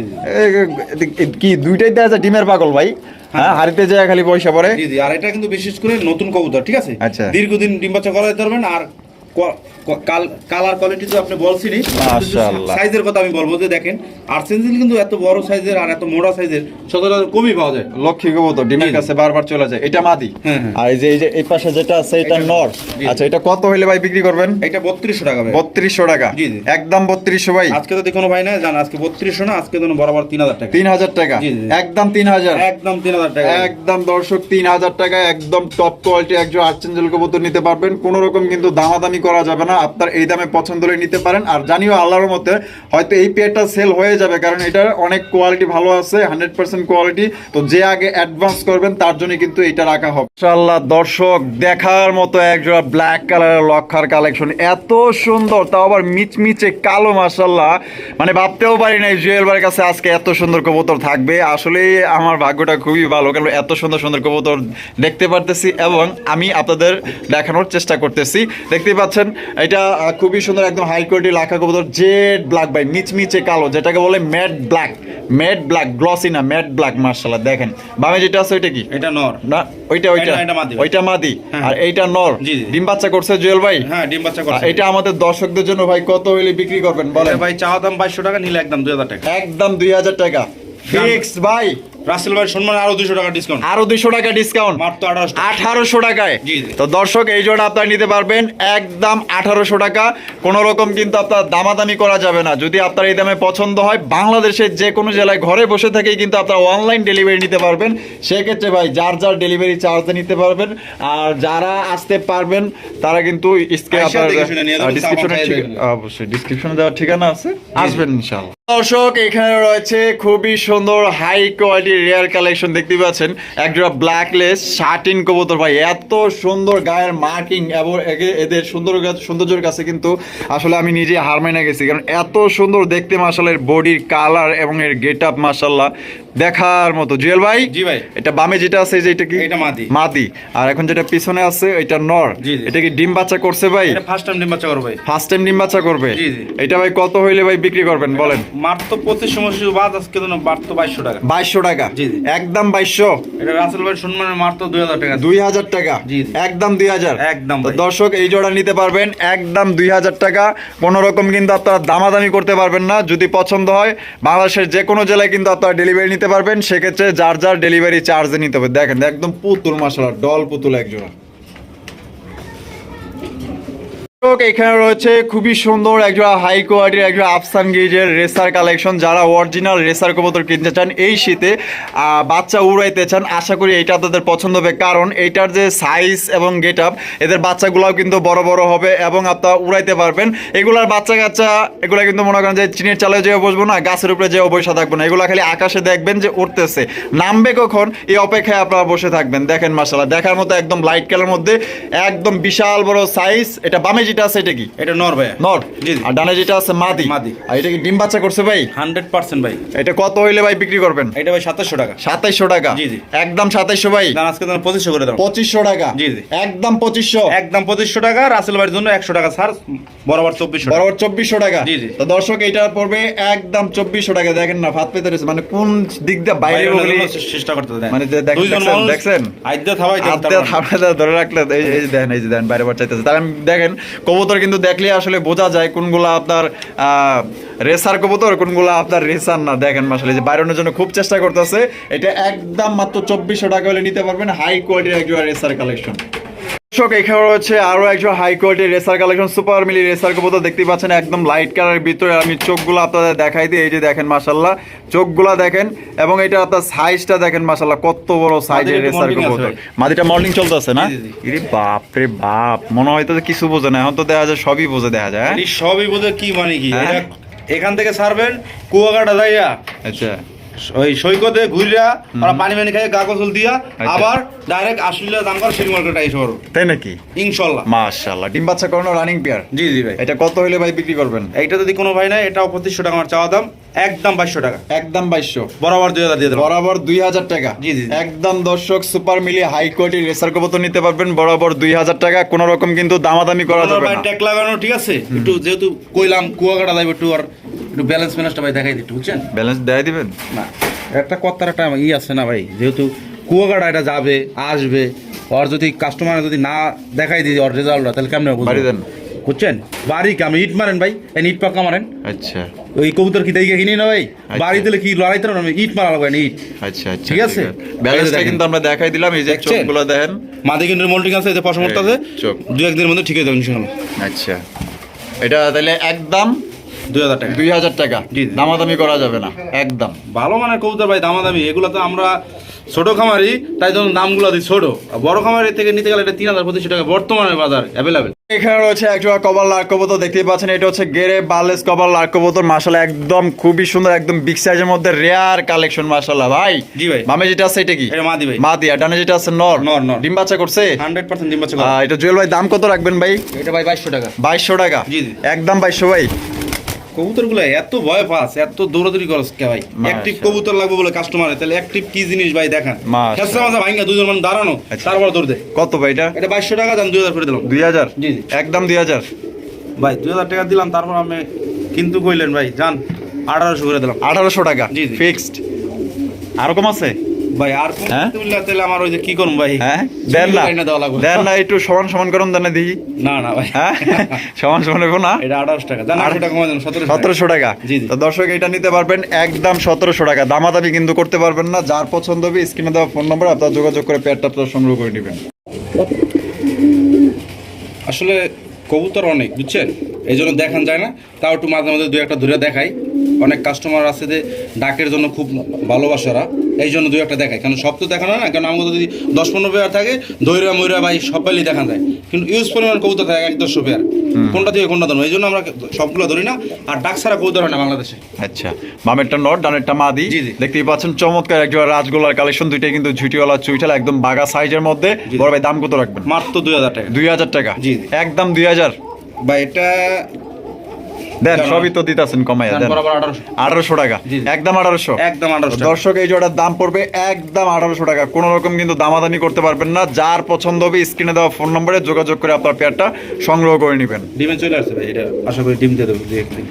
জি, কি দুইটাই দেওয়া যায়? ডিমের পাগল ভাই, হ্যাঁ হারিতে যায় খালি পয়সা পরে। জি জি। আর এটা কিন্তু বিশেষ করে নতুন কবুতর। ঠিক আছে, আচ্ছা। দীর্ঘদিন ডিম বাচ্চা করাতে পারবেন। আর কালার কোয়ালিটি তো আপনি বলছিনি, মাশাআল্লাহ। সাইজের কথা আমি বলবো যে দেখেন আর্সেনসিল কিন্তু এত বড় সাইজের আর এত মোটা সাইজের সচরাচর কমই পাওয়া যায়। লক্ষ্মী কবুতর ডিমের কাছে বারবার চলে যায়। এটা মাদি। হ্যাঁ, হ্যাঁ। আর এই যে এই পাশে যেটা আছে এটা এটা নর। জি। আচ্ছা এটা কত হইলে ভাই বিক্রি করবেন? এটা 3200 টাকা ভাই। 3200 টাকা। জি, জি। একদম 3200 ভাই। আজকে তো দেখুন ভাই না জান, আজকে 3200 না, আজকে তো বরাবর 3000 টাকা। 3000 টাকা। জি, জি। একদম 3000। একদম 3000 টাকা। একদম দর্শক 3000 টাকা একদম টপ কোয়ালিটি একজন আর্চেঞ্জেল কবুতর নিতে পারবেন। কোনো রকম কিন্তু দামাদামি করা যাবে না। আপনার এই দামে পছন্দ হলে নিতে পারেন। আর জানিও আল্লাহর মতে হয়তো এই পেয়ারটা সেল হয়ে যাবে, কারণ এটার অনেক কোয়ালিটি ভালো আছে, 100% কোয়ালিটি। তো যে আগে অ্যাডভান্স করবেন তার জন্য কিন্তু এটা রাখা হবে। মাশাআল্লাহ দর্শক দেখার মতো একজোড়া ব্ল্যাক কালারের লক্ষার কালেকশন, এত সুন্দর, তাও আবার মিচমিচে কালো। মাশাআল্লাহ মানে ভাবতেও পারি নাই জুয়েল ভাইয়ের কাছে আজকে এত সুন্দর কবুতর থাকবে। আসলে আমার ভাগ্যটা খুবই ভালো, কারণ এত সুন্দর সুন্দর কবুতর দেখতে পারতেছি এবং আমি আপনাদের দেখানোর চেষ্টা করতেছি। দেখতেই পাচ্ছেন এটা খুবই সুন্দর একদম হাই কোয়ালিটি লাখা কবুতর, জেড ব্ল্যাক ভাই, মিচমিচে কালো, যেটাকে বলে matte black. Matte black, glossy না, ম্যাট ব্ল্যাক। মাশাআল্লাহ দেখেন বামে যেটা আছে ওইটা কি? এটা নর না ওইটা এটা মাদি। ওইটা মাদি। হ্যাঁ। আর এইটা নর। জি, জি। ডিম বাচ্চা করছে জুয়েল ভাই? হ্যাঁ ডিম বাচ্চা করছে। এটা আমাদের দর্শকদের জন্য ভাই কত হইলে বিক্রি করবেন বলেন? ভাই চাওয়া দাম 2200 টাকা, নিলে একদম 2000 টাকা। একদম 2000 টাকা ফিক্সড ভাই। রাসেল ভাই সম্মানে আরো 200 টাকা ডিসকাউন্ট, আরো 200 টাকা ডিসকাউন্ট, মাত্র 1800 টাকায়। জি, জি। তো দর্শক এই জোড়া আপনারা নিতে পারবেন একদম 1800 টাকা। কোনো রকম কিন্তু আপনার দামাদামি করা যাবে না। যদি আপনার এই দামে পছন্দ হয়, বাংলাদেশের যে কোনো জেলায় ঘরে বসে থেকেই কিন্তু আপনারা অনলাইন ডেলিভারি নিতে পারবেন। সেক্ষেত্রে ভাই যার যার ডেলিভারি চার্জে নিতে পারবেন, আর যারা আসতে পারবেন তারা কিন্তু আইসা দেখে শুনে নিয়ে যাবেন, ডিসক্রিপশনে সামান খাইয়ে দেখবেন। অবশ্যই ডিসক্রিপশনে দেওয়ার ঠিকানা আছে, আসবেন ইনশাআল্লাহ। দর্শক এখানে রয়েছে খুবই সুন্দর হাই কোয়ালিটির রেয়ার কালেকশন, দেখতে পাচ্ছেন একজোড়া ব্ল্যাকলেস শার্টিন কবুতর। ভাই এত সুন্দর গায়ের মার্কিং এবং এদের সৌন্দর্যের কাছে কিন্তু আসলে আমি নিজে হার মেনে গেছি, কারণ এত সুন্দর দেখতে মাশাআল্লাহ, এর বডির কালার এবং এর গেট আপ মাশাআল্লাহ দেখার মতো। জুয়েল ভাই, জি ভাই, এটা বামে যেটা আছে যে এটা কি? এটা মাদি। মাদি। আর এখন যেটা পিছনে আছে এটা নর। জি, জি। এটা কি ডিম বাচ্চা করছে ভাই? এটা ফার্স্ট টাইম ডিম বাচ্চা করবে ভাই, ফার্স্ট টাইম ডিম বাচ্চা করবে। জি, জি। এটা ভাই কত হইলে ভাই বিক্রি করবেন বলেন? মাত্র 25 সমস্যা বাদ আজকে তো মাত্র 2200 টাকা। 2200 টাকা। জি, জি। একদম 2200। এটা রাসেল ভাই সম্মানে মাত্র 2000 টাকা। 2000 টাকা। জি, জি। একদম 2000। একদম তো ভাই। দর্শক এই জোড়া নিতে পারবেন একদম 2000 টাকা। কোনো রকম কিন্তু আপনারা দামাদামি করতে পারবেন না। যদি পছন্দ হয় বাংলাদেশের যে কোনো জেলায় কিন্তু আপনারা ডেলিভারি নিতে পারবেন। সেক্ষেত্রে যার যার ডেলিভারি চার্জে নিতে হবে। দেখেন একদম পুতুল মাশাআল্লাহ, ডল পুতুল এক জোড়া। এখানে রয়েছে খুবই সুন্দর একজোড়া হাই কোয়ালিটির একজোড়া আফসান গেজের রেসার কালেকশন। যারা অরিজিনাল রেসার কবুতর কিনতে চান, এই শীতে বাচ্চা উড়াইতে চান, আশা করি এইটা আপনাদের পছন্দ হবে। কারণ এইটার যে সাইজ এবং গেট আপ, এদের বাচ্চাগুলোও কিন্তু বড় বড় হবে এবং আপনারা উড়াইতে পারবেন। এগুলার বাচ্চা কাচ্চা এগুলো কিন্তু মনে করেন যে চিনের চালে যেও বসবো না, গাছের উপরে যেও বসে থাকবো না, এগুলো খালি আকাশে দেখবেন যে উঠতেছে, নামবে কখন এই অপেক্ষায় আপনারা বসে থাকবেন। দেখেন মাশাআল্লাহ দেখার মতো একদম লাইট কালার মধ্যে একদম বিশাল বড় সাইজ। এটা বামে যেটা আছে এটা কি? এটা নর ভাই। নর। জি, জি। আর ডানে যেটা আছে মাদি। মাদি। আর এটা কি ডিম বাচ্চা করছে ভাই? 100% ভাই। এটা কত হইলে ভাই বিক্রি করবেন? এটা ভাই 2700 টাকা। 2700 টাকা। জি, জি। একদম 2700 ভাই। না আজকে তো 2500 করে দাও। 2500 টাকা। জি, জি। একদম 2500। একদম 2500 টাকা। রাসেল ভাইয়ের জন্য 100 টাকা ছাড়, বরাবর 2400 টাকা। বরাবর 2400 টাকা। জি, জি। তো দর্শক এটা পড়বে একদম 2400 টাকা। দেখেন না ফাত পেতে রয়েছে, মানে কোন দিক দিয়ে বাইরে বাইরে বলি চেষ্টা করতে দেন। মানে দেখছেন আইদা থাবাই হাতে থামড়া ধরে রাখলে এই যে দেখেন, এই যে দেখেন বাইরে বার চাইতেছে। তাহলে আমি দেখেন কবুতর কিন্তু দেখলে আসলে বোঝা যায় কোনগুলা আপনার রেসার কবুতর, কোনগুলা আপনার রেসার না। দেখেন আসলে যে বাইরের জন্য খুব চেষ্টা করতেছে। এটা একদম মাত্র 2400 টাকা হলে নিতে পারবেন হাই কোয়ালিটির একজন রেসার কালেকশন। দর্শক এখানে রয়েছে আরো একজন হাই কোয়ালিটির রেসার কালেকশন, সুপার মিলি রেসার কবুতর দেখতে পাচ্ছেন একদম লাইট কালারের ভিতরে। আমি চোখগুলো আপনাদের দেখাই দিই, এই যে দেখেন মাশাআল্লাহ চোখগুলা দেখেন, এবং এটা আপনার সাইজটা দেখেন মাশাআল্লাহ কত বড় সাইজের রেসার কবুতর। মাদিটা মর্নিং চলতেছে না? জি, জি। ইরে বাপ রে বাপ, মনে হয় তো কিছু বোঝে না, এখন তো দেখা যায় সবই বোঝে, দেখা যায়। এই সবই বোঝে কি মানে কি? হ্যাঁ। এটা এখান থেকে ছাড়বেন কুয়াকাটা যাইয়া আচ্ছা ওই সৈকতে ঘুরিয়া ওরা পানি মানি খাই গা গোসল দিয়া আচ্ছা। আবার ডাইরেক্ট 80 দাম করে সেই মার্কেটে এসে পড়ো তাই নাকি? ইনশাআল্লাহ। মাশাআল্লাহ। ডিম বাচ্চা করানো রানিং পেয়ার। জি জি ভাই। এটা কত হইলে ভাই বিক্রি করবেন? এইটা যদি কোনো ভাই নাই, এটাও 2500 টাকা আমার চাওয়া দাম, একদম 2200 টাকা। একদম 2200। বরাবর 2000 দিয়ে দেবো। বরাবর 2000 টাকা। জি, জি, জি। একদম দর্শক সুপার মিলি হাই কোয়ালিটির রেসার কবুতর নিতে পারবেন বরাবর 2000 টাকা। কোনো রকম কিন্তু দামাদামি করা যাবে ভাই না। ট্যাগ লাগানো ঠিক আছে, একটু যেহেতু কইলাম কুয়াকাটা যাইবে একটু, আর একটু ব্যালেন্স ম্যানেজটা ভাই দেখাই দিই, বুঝছেন? ব্যালেন্স দেয় দিবেন না একটা কথার একটা আছে না ভাই, যেহেতু কুয়াকাটা এটা যাবে আসবে, আর যদি কাস্টমার যদি না দেখাই দিই ওর রেজাল্টটা, তাহলে কেমন বাড়ি দেন। বুঝছেন? বাড়ি কামে ইট মারেন ভাই, ইট পাক্কা মারেন। আচ্ছা ওই কবুতর কি দেখে কিনি না ভাই, বাড়ি দিলে কি লড়াই তো না, ইট মারা লাগবে না, ইট। আচ্ছা আচ্ছা ঠিক আছে? ব্যালেন্সটা কিন্তু আমরা দেখাই দিলাম, এই যে দেখছেন? চোখগুলো দেখেন। মাঝে কিন্তু মোল্টিং আছে, এই যে পশমটা আছে, চোখ। 2-1 দিনের মধ্যে ঠিক হয়ে যাবে ইনশাআল্লাহ। আচ্ছা এটা তাহলে একদম 2000 টাকা। 2000 টাকা। জি, জি। দামাদামি করা যাবে না একদম। ভালো মানের কবুতর ভাই, দামাদামি এগুলো তো আমরা ছোট খামারি, তাই জন্য দামগুলো দিই ছোট। আর বড় খামারি থেকে নিতে গেলে এটা 3200 টাকা বর্তমানে বাজার অ্যাভেলেবেল। এখানে রয়েছে একটা কভার লার্ক কবুতর দেখতেই পাচ্ছেন, এটা হচ্ছে গেরে বালেস কভার লার্ক কবুতর। মাশাআল্লাহ একদম খুবই সুন্দর, একদম বিগ সাইজের মধ্যে রেয়ার কালেকশন মাশাআল্লাহ ভাই। জি ভাই। বামে যেটা আছে এটা কি? এটা মাদি ভাই। মাদি। আর ডানে যেটা আছে নর। নর, নর। ডিম বাচ্চা করছে 100% ডিম বাচ্চা। এটা জুয়েল ভাই দাম কত রাখবেন ভাই? এটা ভাই 2200 টাকা। 2200 টাকা। জি, জি। একদম 2200 ভাই। কবুতরগুলো এত ভয় পাস, এত দৌড়াদৌড়ি করস কে ভাই? অ্যাক্টিভ কবুতর লাগবে বলে কাস্টমারে, তাহলে অ্যাক্টিভ কি জিনিস ভাই দেখান। মাশাআল্লাহ। খেসা মাঝে ভাঙা দুজন মানুষ দাঁড়ানো, আচ্ছা। তারপর দৌড় দে। কত ভাই এটা? এটা 2200 টাকা, দাম 2000 করে দিলাম। 2000। জি, জি। একদম 2000 ভাই 2000 টাকা দিলাম, তারপর আমি কিন্তু কইলেন ভাই জান 1800 করে দিলাম। 1800 টাকা জি, জি। ফিক্সড। আর কম আছে? ভাই আর কোন হ্যাঁ? তুমিল্লা তাহলে আমার ওই যে কি করব ভাই? হ্যাঁ দেন না, ছুরি দেওয়া লাগবে। দেন না, একটু সমান সমান করুন, দেন না দেখি। না না ভাই, হ্যাঁ সমান সমান হইব না? এটা 28 টাকা। জান 8 টাকা কমাই দেন, 17 1700 টাকা। জি, জি। তো দর্শক এটা নিতে পারবেন একদম 1700 টাকা, দামাদামি কিন্তু করতে পারবেন না। যার পছন্দ হবে স্ক্রিনে দেওয়া ফোন নম্বর আপনারা যোগাযোগ করে পেয়ারটা আপনারা সংগ্রহ করে নেবেন। আসলে কবুতর অনেক, বুঝছেন, এই জন্য দেখান যায় না, তাও একটু মাঝে মাঝে দুই একটা ধরে দেখাই। অনেক কাস্টমার আছে যে ডাকের জন্য খুব ভালোবাসারা, এই জন্য দুই একটা দেখাই, কারণ সব তো দেখানো হয় না, কারণ আমাদের যদি 10-15 পেয়ার থাকে দৈরা ময়রা ভাই সব পাইলেই দেখা যায়, কিন্তু ইউজ পরিমাণ কবুতর থাকে 100-150 পেয়ার, কোনটা থেকে কোনটা ধরবো, এই জন্য আমরা সবগুলো ধরি না। আর ডাক ছাড়া কবুতর হয় না বাংলাদেশে। আচ্ছা, বামেরটা নট, ডানেরটা মাদি। জি, জি। দেখতেই পাচ্ছেন চমৎকার একজোড়া রাজগোলার কালেকশন, দুইটাই কিন্তু ঝুটিওয়ালা চুইঠাল, একদম বাগা সাইজের মধ্যে। জি। বড় ভাই দাম কত রাখবেন? মাত্র 2000 টাকা। 2000 টাকা। জি, জি। একদম 2000 ভাই এটা দেন, দাম সবই তো দিতাছেন কমাইয়া দেন। বরাবর 1800। 1800 টাকা। জি, জি। একদম 1800। একদম 1800 টাকা। দর্শক এই জোড়ার দাম পড়বে একদম 1800 টাকা, কোনো রকম কিন্তু দামাদামি করতে পারবেন না। যার পছন্দ হবে স্ক্রিনে দেওয়া ফোন নম্বরে যোগাযোগ করে আপনার পেয়ারটা সংগ্রহ করে নেবেন। ডিমে চলে আসছে ভাই, এটা আশা করি ডিম দিয়ে দেবো দুই একদিন।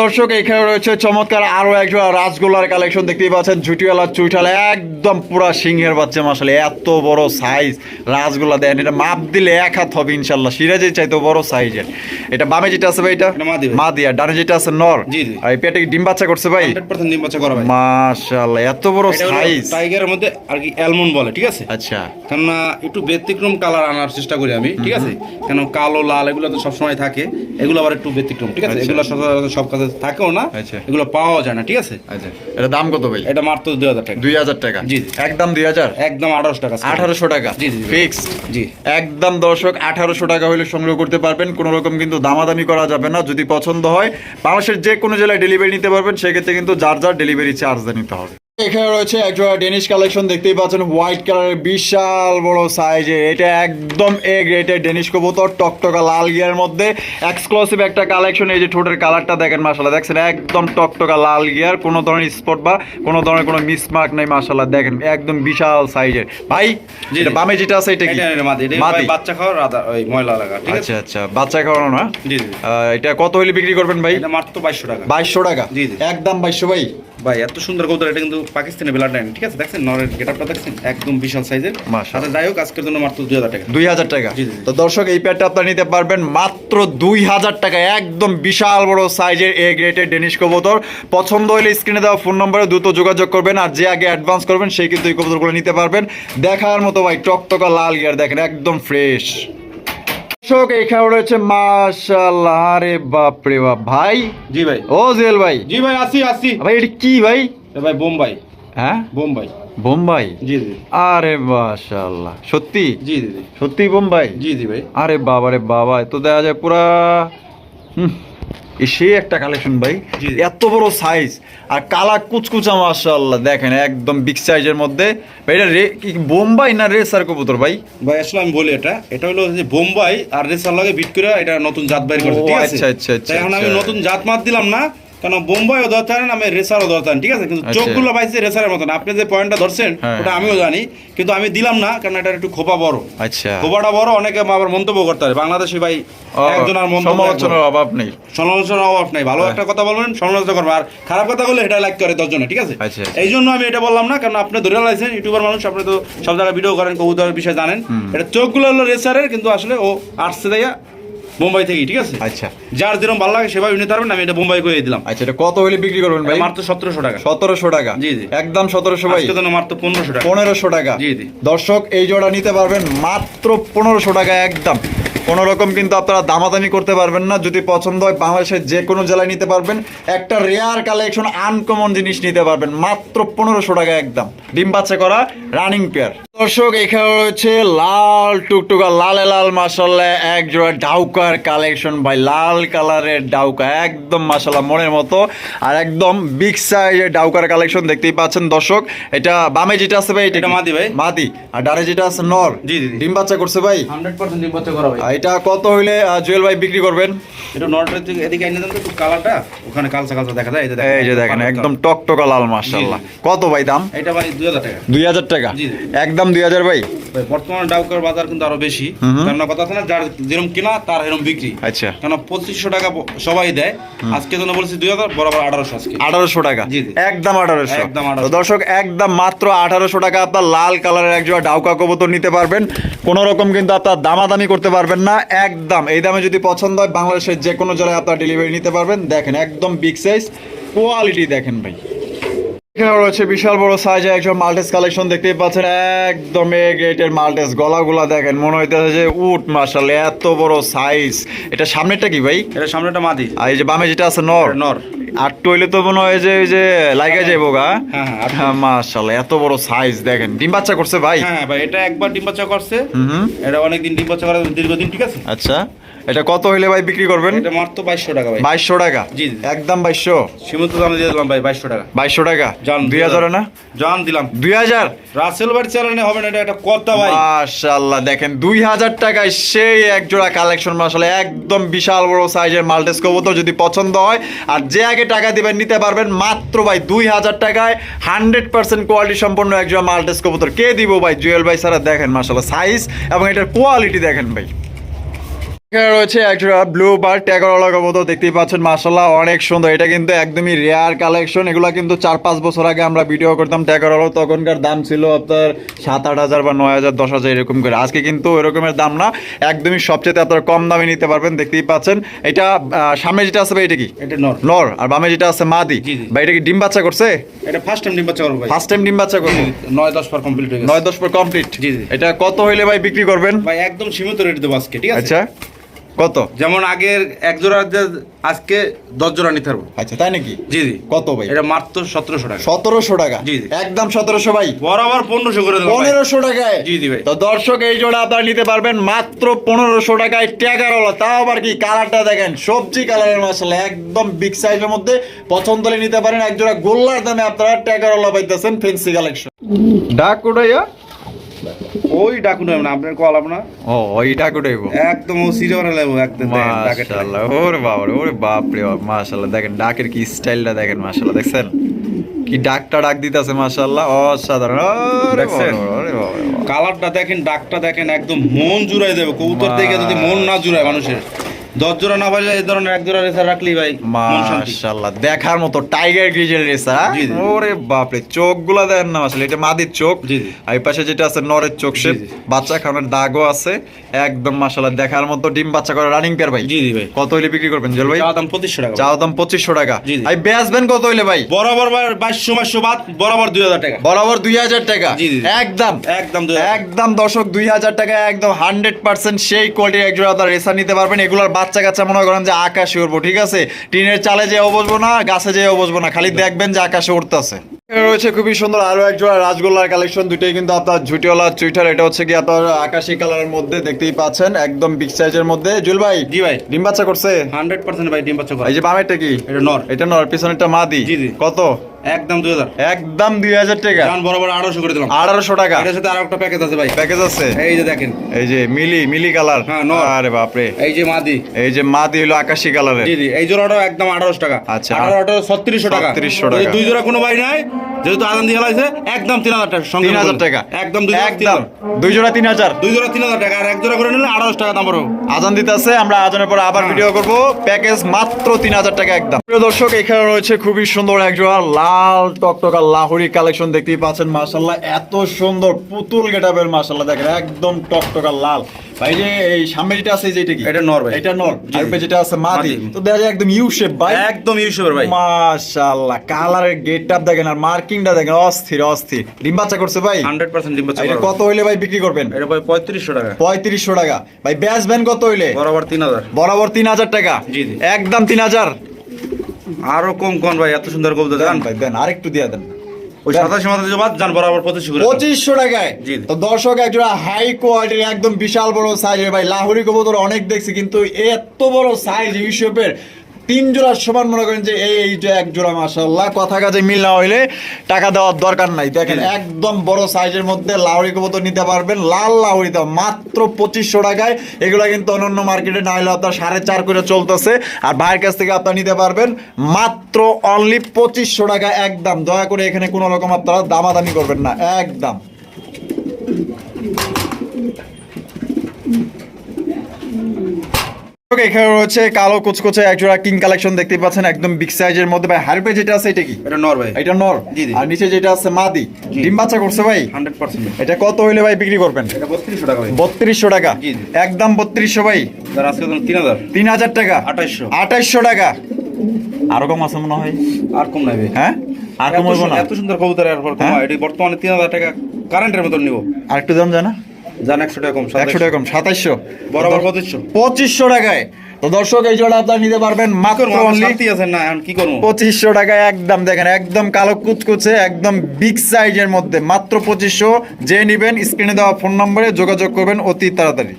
দর্শক এখানে রয়েছে চমৎকার আরো একজোড়া রাজগোলার কালেকশন, দেখতেই পাচ্ছেন ঝুটিওয়ালা চুইঠাল, একদম পুরা সিংহের বাচ্চা মাশাআল্লাহ, এত বড় সাইজ রাজগোলা। দেন এটা মাপ দিলে এক হাত হবে ইনশাল্লাহ, সিরাজের চাইতে বড় সাইজের। এটা বামে যেটা আছে ভাই এটা এটা মাদি ভাই। মাদি, আর ডানে যেটা আছে নর। জি, জি। আর এই পেটে কি ডিম বাচ্চা করছে ভাই? 100% ডিম বাচ্চা করা ভাই। মাশাআল্লাহ এত বড় এটা হলো সাইজ। টাইগারের মধ্যে আর কি অ্যালমন্ড বলে, ঠিক আছে? আচ্ছা কেননা একটু ব্যতিক্রম কালার আনার চেষ্টা করি আমি, ঠিক আছে? কেন কালো লাল এগুলো তো সবসময় থাকে, এগুলো আবার একটু ব্যতিক্রম, ঠিক আছে? আচ্ছা। এগুলো সচরাচর সব কাছে থাকেও না, আচ্ছা। এগুলো পাওয়া যায় না, ঠিক আছে? আচ্ছা, এটা দাম কত ভাই? এটা মাত্র 2000 টাকা। 2000 টাকা। জি, জি। একদম 2000। একদম 1800 টাকা। 1800 টাকা জি, জি, জি। ফিক্সড। জি। একদম দর্শক 1800 টাকা হলে সংগ্রহ করতে পারবেন, কোনো রকম কিন্তু দামাদামি করা যাবে না। যদি পছন্দ হয় বাংলাদেশের যে কোনো জেলায় ডেলিভারি নিতে পারবেন, সেক্ষেত্রে কিন্তু যার যার ডেলিভারি চার্জ নিতে হবে। এখানে রয়েছে একজোড়া ডেনিশ কালেকশন, দেখতেই পাচ্ছেন হোয়াইট কালারের বিশাল বড় সাইজের, এটা একদম এ গ্রেডের ডেনিশ কবুতর, টকটকা লাল গিয়ার মধ্যে এক্সক্লুসিভ একটা কালেকশন। এই যে ঠোঁটের কালারটা দেখেন মাশাআল্লাহ, দেখছেন একদম টকটকা লাল গিয়ার, কোনো ধরনের স্পট বা কোনো ধরনের কোনো মিসমার্ক নাই মাশাআল্লাহ, দেখেন একদম বিশাল সাইজের। ভাই জি, এটা জি। বামে যেটা আছে এটা কি? এটা মাদি, এটা মাদি। ভাই বাচ্চা খাওয়ার আদা ওই ময়লা লাগা, ঠিক আছে? আচ্ছা আচ্ছা, বাচ্চা খাওয়ানো না? জি, জি। এটা কত হলে বিক্রি করবেন ভাই? এটা মাত্র 2200 টাকা। 2200 টাকা। জি, জি। একদম 2200 ভাই। ভাই এত সুন্দর কবুতর, এটা কিন্তু পাকিস্তানি ব্লাড লাইন, ঠিক আছে? দেখছেন নরের গেটআপটা দেখছেন, একদম বিশাল সাইজের। মাশাআল্লাহ। আচ্ছা যাই হোক, আজকের জন্য মাত্র 2000 টাকা। 2000 টাকা। জি, জি, জি। তো দর্শক এই প্যাডটা আপনারা নিতে পারবেন মাত্র 2000 টাকা, একদম বিশাল বড় সাইজের এ গ্রেডের ডেনিশ কবুতর। পছন্দ হলে স্ক্রিনে দেওয়া ফোন নম্বরে দ্রুত যোগাযোগ করবেন, আর যে আগে অ্যাডভান্স করবেন সেই কিন্তু এই কবুতরগুলো নিতে পারবেন। দেখার মতো ভাই, টকটকা লাল গিয়ার দেখেন একদম ফ্রেশ। দর্শক এখানে রয়েছে মাশাআল্লাহ, আরে বাপ রে বাপ ভাই। জি ভাই। ও জেল ভাই। জি ভাই, আসি। ভাই এটা কি ভাই? এ ভাই বোম্বাই। হ্যাঁ বোম্বাই। বোম্বাই। জি জি। আরে মাশাআল্লাহ, সত্যি জি জি জি। সত্যি বোম্বাই। জি জি ভাই। আরে বাবা রে বাবা, এ তো দেখা যায় পুরা সে একটা কালেকশন ভাই, জি। এত বড় সাইজ আর কালা কুচকুচা মাশাআল্লাহ, দেখেন একদম বিগ সাইজের মধ্যে। ভাই এটা কি বোম্বাই না রেসার কবুতর ভাই? ভাই আসলে আমি বলি এটা হলো যে বোম্বাই আর রেসার লাগে বিট করে এটা নতুন জাত বাইর করছে, ও, ঠিক আছে? আচ্ছা, আচ্ছা, আচ্ছা, তাই এখন আমি আচ্ছা। নতুন জাত মাত দিলাম না, কারণ বোম্বাইও দরকার না, আমি রেসারও দরকার, ঠিক আছে? কিন্তু আচ্ছা। চোখগুলো পাইছে রেসারের মতন। আপনি যে পয়েন্টটা ধরছেন হ্যাঁ। ওটা আমিও জানি, কিন্তু আমি দিলাম না কারণ এটা একটু খোপা বড়। আচ্ছা, খোপাটা বড়, অনেকে আবার মন্তব্য করতে পারে। বাংলাদেশি ভাই একজন আর মন্তব্য সমালোচনার অভাব নেই। সমালোচনার অভাব নাই। ভালো একটা কথা বলবেন, সমালোচনা করবে, আর খারাপ কথা বললে এটা লাইক করে 10 জনে, ঠিক আছে? আচ্ছা, আচ্ছা। এই জন্য আমি এটা বললাম না, কারণ আপনি ধরে লাইছেন ইউটিউবার মানুষ, আপনি তো সব জায়গায় ভিডিও করেন, কবুতরের বিষয়ে জানেন। এটা চোখগুলো হলো রেসারের, কিন্তু আসলে ও আসছে দেয়া মুম্বাই থেকে, ঠিক আছে? আচ্ছা যার যেরকম ভালো লাগে সেভাবে নিতে পারবেন। আমি এটা মুম্বাই করে দিলাম। আচ্ছা, এটা কত হলে বিক্রি করবেন ভাই? মাত্র 1700 টাকা। 1700 টাকা। জি, জি। একদম 1700 ভাই। আজকে জন্য মাত্র 1500 টাকা। 1500 টাকা। জি, জি। দর্শক এই জোড়া নিতে পারবেন মাত্র 1500 টাকা একদম। কোনো রকম কিন্তু আপনারা দামাদামি করতে পারবেন না। যদি পছন্দ হয় বাংলাদেশের যে কোনো জেলায় নিতে পারবেন। একটা রেয়ার কালেকশন, আনকমন জিনিস নিতে পারবেন মাত্র 1500 টাকা একদম। ডিম বাচ্চা করা রানিং পেয়ার। দর্শক এখানে রয়েছে লাল টুকটুকা লালে লাল মাশাআল্লাহ এক জোড়া ডাউকার কালেকশন ভাই, লাল কালারের ডাউকা একদম মাশাআল্লাহ মনের মতো, আর একদম বিগ সাইজের ডাউকার কালেকশন দেখতেই পাচ্ছেন দর্শক। এটা বামে যেটা আছে ভাই এটা মাদি ভাই। মাদি, আর ডানে যেটা আছে নর। জি, জি, জি। ডিম বাচ্চা করছে ভাই? 100% ডিম বাচ্চা করা ভাই। এটা কত হইলে জুয়েল ভাই বিক্রি করবেন? এটা নরটার দিকে এদিকে এনে দেন তো কালারটা, ওখানে কালচা কালচা দেখা যায়। এই যে দেখেন একদম টকটকা লাল মাশাআল্লাহ। কত ভাই দাম? এটা ভাই 2000 টাকা। 2000 টাকা জি। একদম 2000 ভাই। ভাই বর্তমানে ডাউকার বাজার কিন্তু আরো বেশি, কারণ কথা আছে না, যার যেরকম কেনা তার এরকম বিক্রি। আচ্ছা, কারণ 2500 টাকা সবাই দেয়, আজকে জন্য বলছি 2000, বরাবর 1800 আজকে। 1800 টাকা জি। একদম 1800। একদম 1800। তো দর্শক একদম মাত্র 1800 টাকা আপনার লাল কালারের এক জোড়া ডাউকা কবুতর নিতে পারবেন। কোনো রকম কিন্তু আপনার দামাদামি করতে পারবেন না, একদম এই দামে যদি পছন্দ হয় বাংলাদেশের যে কোনো জেলায় আপনার ডেলিভারি নিতে পারবেন। দেখেন একদম বিগ সাইজ, কোয়ালিটি দেখেন ভাই। এখানে রয়েছে বিশাল বড় সাইজে একজন মাল্টেস কালেকশন দেখতেই পাচ্ছেন, একদম এ গ্রেটের মাল্টেস। গলাগুলা দেখেন মনে হইতেছে যে উট, মাশাআল্লাহ এত বড় সাইজ। এটা সামনেরটা কি ভাই? এটা সামনেটা মাদি, আর এই যে বামে যেটা আছে নর। নর। আর টইলে তো মনে হয় যে ওই যে লাগা যাইবো গা। হ্যাঁ, হ্যাঁ মাশাআল্লাহ এত বড় সাইজ দেখেন। ডিম বাচ্চা করছে ভাই? হ্যাঁ ভাই, এটা একবার ডিম বাচ্চা করছে। এটা অনেকদিন ডিম বাচ্চা করে, দীর্ঘদিন, ঠিক আছে। আচ্ছা, এটা কত হইলে ভাই বিক্রি করবেন? এটা মাত্র 2200 টাকা ভাই। 2200 টাকা? জি। একদম 2200। সীমিত দামে দিয়ে দিলাম ভাই, 2200 টাকা। 2200 টাকা জান 2000 না? জান দিলাম 2000। রাসেল বাড়ি চালানে হবে না, এটা কথা ভাই। মাশাআল্লাহ দেখেন 2000 টাকায় সেই এক জোড়া কালেকশন মাশাআল্লাহ, একদম বিশাল বড় সাইজের মাল্টেস কবুতর। যদি পছন্দ হয় আর যে আগে টাকা দিবেন নিতে পারবেন মাত্র ভাই 2000 টাকায় 100% কোয়ালিটি সম্পন্ন এক জোড়া মাল্টেস কবুতর। কে দিব ভাই? জুয়েল ভাই ছাড়া। দেখেন মাশাআল্লাহ সাইজ এবং এটার কোয়ালিটি দেখেন ভাই। এখানে রয়েছে একটা ব্লু বার ট্যাগরওয়ালা কবুতর দেখতেই পাচ্ছেন মাশাআল্লাহ অনেক সুন্দর। এটা কিন্তু একদমই রেয়ার কালেকশন। এগুলা কিন্তু 4-5 বছর আগে আমরা ভিডিও করতাম ট্যাগরওয়ালা, তখনকার দাম ছিল আপনার 7-8 বা 9,000 10,000 এরকম করে। আজকে কিন্তু এরকমের দাম না, একদমই সবচেয়ে আপনার কম দামে নিতে পারবেন। দেখতেই পাচ্ছেন এটা সামনে যেটা আছে ভাই এটা কি? এটা নর। নর। আর বামে যেটা আছে মাদি। জি, জি। ভাই এটা কি ডিম বাচ্চা করছে? এটা ফার্স্ট টাইম ডিম বাচ্চা করব ভাই। ফার্স্ট টাইম ডিম বাচ্চা করবে? 9-10 পর কমপ্লিট হয়ে গেছে। 9-10 পর কমপ্লিট। জি, জি। এটা কত হইলে ভাই বিক্রি করবেন? ভাই একদম সীমিত রেট দেবো আজকে, ঠিক আছে। আচ্ছা, কত? যেমন আগের এক জোড়া আজকে 10 জোড়া নিতে পারবো। আচ্ছা, তাই নাকি? জি জি। কত ভাই? এটা মাত্র 1700 টাকা। 1700 টাকা? জি, জি। একদম 1700 ভাই। বরাবর 1500 করে দিলাম ভাই। 1500 টাকায়? জি, জি ভাই। তো দর্শক এই জোড়া আপনারা নিতে পারবেন মাত্র 1500 টাকায় ট্যাগারওয়ালা। তাও আবার কি কালারটা দেখেন, সবজি কালারের মাশাআল্লাহ একদম বিগ সাইজের মধ্যে। পছন্দ হলে নিতে পারেন। এক জোড়া গোল্লার দামে আপনারা ট্যাগারওয়ালা পাইতেছেন ফেন্সি কালেকশন। ডাক উড়াইয়া ওই ডাকুন না, আপনার কল আপনার। ও ওই ডাক উড়াইবো একদম ও সিরিয়াল লাগবে একদম। মাশাআল্লাহ। ওরে বাবা রে, ওরে বাপ রে বাপ মাশাআল্লাহ। দেখেন ডাকের কি স্টাইলটা দেখেন মাশাআল্লাহ। দেখছেন কি ডাকটা ডাক দিতেছে মাশাআল্লাহ, অসাধারণ। ওরে দেখছেন? বাবা, ওরে বাবা, ওরে বাবা। কালারটা দেখেন, ডাকটা দেখেন, একদম মন জুড়াই দেবে। কবুতর দেখে যদি মন না জুড়ায় মানুষের, 10 জোড়া না পাইলে এই ধরনের এক জোড়া রেসার রাখলি ভাই মন শান্তি। মাশাআল্লাহ দেখার মতো টাইগার গ্রিজেল রেসা। জি, জি। ওরে বাপ রে, চোখগুলা দেখেন না মাশাআল্লাহ। এটা মাদির চোখ। জি, জি। আর এই পাশে যেটা আছে নরের চোখ শেপ। জি, জি। বাচ্চা খাওয়ানোর দাগও আছে। একদম মাশাআল্লাহ দেখার মতো ডিম বাচ্চা করে রানিং পেয়ার ভাই। জি, জি ভাই। কত হইলে বিক্রি করবেন জল ভাই? চাওয়া দাম 2500 টাকা। চাও দাম 2500 টাকা। জি, জি। আর বেচবেন কত হইলে ভাই? বরাবর 2200 বাদ, বরাবর 2000 টাকা। বরাবর 2000 টাকা। জি, জি। একদম একদম 2000 একদম দর্শক 2000 টাকা একদম 100% সেই কোয়ালিটির একজোড়া আপনার রেসার নিতে পারবেন। এগুলোর বাচ্চা কাচ্চা মনে করেন যে আকাশে উড়বো, ঠিক আছে? টিনের চালে যেও বসবো না, গাছে যেও বসবো না, খালি দেখবেন যে আকাশে উড়তেছে। রয়েছে খুবই সুন্দর আরো এক জোড়া রাজগোল্লার কালেকশন। দুটোই কিন্তু আপনার ঝুটিওয়ালা চুইটার। এটা হচ্ছে কি আপনার আকাশি কালারের মধ্যে দেখতেই পাচ্ছেন, একদম বিগ সাইজের মধ্যে। জুল ভাই জি ভাই। ডিম বাচ্চা করছে? 100% ভাই ডিম বাচ্চা করে। এই যে বামেরটা কি? এটা নর। এটা নর, পিছনেরটা মাদি। জি, জি। কত? একদম 2000। একদম 2000 টাকা। জান বরাবর 1800 করে দিলাম। 1800 টাকা এটার সাথে আরেকটা প্যাকেজ আছে ভাই। প্যাকেজ আছে? এই যে দেখেন, এই যে মিলি কালার। হ্যাঁ, নর। আরে বাপ রে। এই যে মাদি। এই যে মাদি হলো আকাশি কালারের। জি জি, এই জোড়াটাও একদম 1800 টাকা। আচ্ছা। 18 3600 টাকা। 3600 টাকা। যদি দুই জোড়া কোনো ভাই নাই, যেহেতু আদান দিয়ে লাইছে, একদম 3000 টাকা সঙ্গে 3000 টাকা একদম দুই জোড়া একদম দুই জোড়া 3000। দুই জোড়া 3000 টাকা, আর এক জোড়া করে নিলে 1800 টাকা দাম পড়বে। আজান দিতে আছে, আমরা আজানের পরে আবার ভিডিও করব। প্যাকেজ মাত্র 3000 টাকা একদম। প্রিয় দর্শক এখানে রয়েছে খুবই সুন্দর এক জোড়া লাল টকটকা লাহোরি কালেকশন দেখতেই পাচ্ছেন মাশাআল্লাহ। এত সুন্দর পুতুল গেটআপের মাশাআল্লাহ দেখেন, একদম টকটকা লাল। ভাই যে এই সামনে যেটা আছে এই যে এটা কি? এটা নর ভাই। এটা নর। জি, আর জি। যেটা আছে মাদি। মাদি। তো দেখা যায় একদম ইউ শেপ ভাই। একদম ইউসুফের ভাই। মাশাআল্লাহ কালারের গেটআপ দেখেন আর মার্কিংটা দেখেন, অস্থির অস্থির। ডিম বাচ্চা করছে ভাই? 100% ডিম বাচ্চা এটা করে। কত হইলে ভাই বিক্রি করবেন? এটা ভাই 3500 টাকা। 3500 টাকা। ভাই বেচবেন কত হইলে? বরাবর 3000। বরাবর 3000 টাকা। জি, জি। একদম 3000। আরো কম কোন ভাই, এত সুন্দর কবুতর দেন জান ভাই দেন, আরেকটু দিয়ে দেন। ওই 87 মাথা যে বাদ জান বরাবর 2500 করে। 2500 টাকায়। জি। তো দর্শক একজোড়া হাই কোয়ালিটির একদম বিশাল বড় সাইজের ভাই লাহোরি কবুতর অনেক দেখছি, কিন্তু এত বড় সাইজ ইউসুফের 3 জোড়া সমান মনে করেন যে এই যে এক জোড়া মাশাআল্লাহ, কথা কাজে মিল না হইলে টাকা দেওয়ার দরকার নাই। দেখেন একদম বড় সাইজের মধ্যে লাউরি কবুতর নিতে পারবেন, লাল লাউরি দাম মাত্র 2500 টাকায়। এগুলা কিন্তু অন্যান্য মার্কেটে না হলে আপনার 4.5 করে চলতেছে, আর ভাইয়ের কাছ থেকে আপনারা নিতে পারবেন মাত্র অনলি 2500 টাকা একদম। দয়া করে এখানে কোনো রকম আপনারা দামাদামি করবেন না, একদম। এখানে রয়েছে কালো কুচকুচে একজোড়া কিং কালেকশন দেখতে পাচ্ছেন, একদম বিগ সাইজের মধ্যে। ভাই হারপে যেটা আছে এটা কি? এটা নর ভাই। এটা নর। জি জি। আর নিচে যেটা আছে মাদি, জি। ডিম বাচ্চা করছে ভাই 100%। এটা কত হইলে ভাই বিক্রি করবেন? এটা 3200 টাকা ভাই। 3200 টাকা জি জি। একদম 3200 ভাই। যারা আজকে 3000 3000 টাকা 2800 2800 টাকা। আরো কম আছে মনে হয়। আর কম নাই ভাই। হ্যাঁ আর কম হইব না? এত সুন্দর কবুতর আর কম হ্যাঁ? এটি বর্তমানে 3000 টাকা কারেন্টের মতন নিব। আর একটু দাম জানা? জান 100 টাকা কম। 100 টাকা কম 2700 বরাবর 2500। 2500 টাকায়। তো দর্শক এই জোড়া আপনারা নিতে পারবেন মাত্র অনলি শান্তি আছে না, এখন কি করব? 2500 টাকায় একদম। দেখেন একদম কালো কুচকুচে একদম বিগ সাইজের মধ্যে মাত্র 2500। যে নিবেন স্ক্রিনে দেওয়া ফোন নম্বরে যোগাযোগ করবেন অতি তাড়াতাড়ি।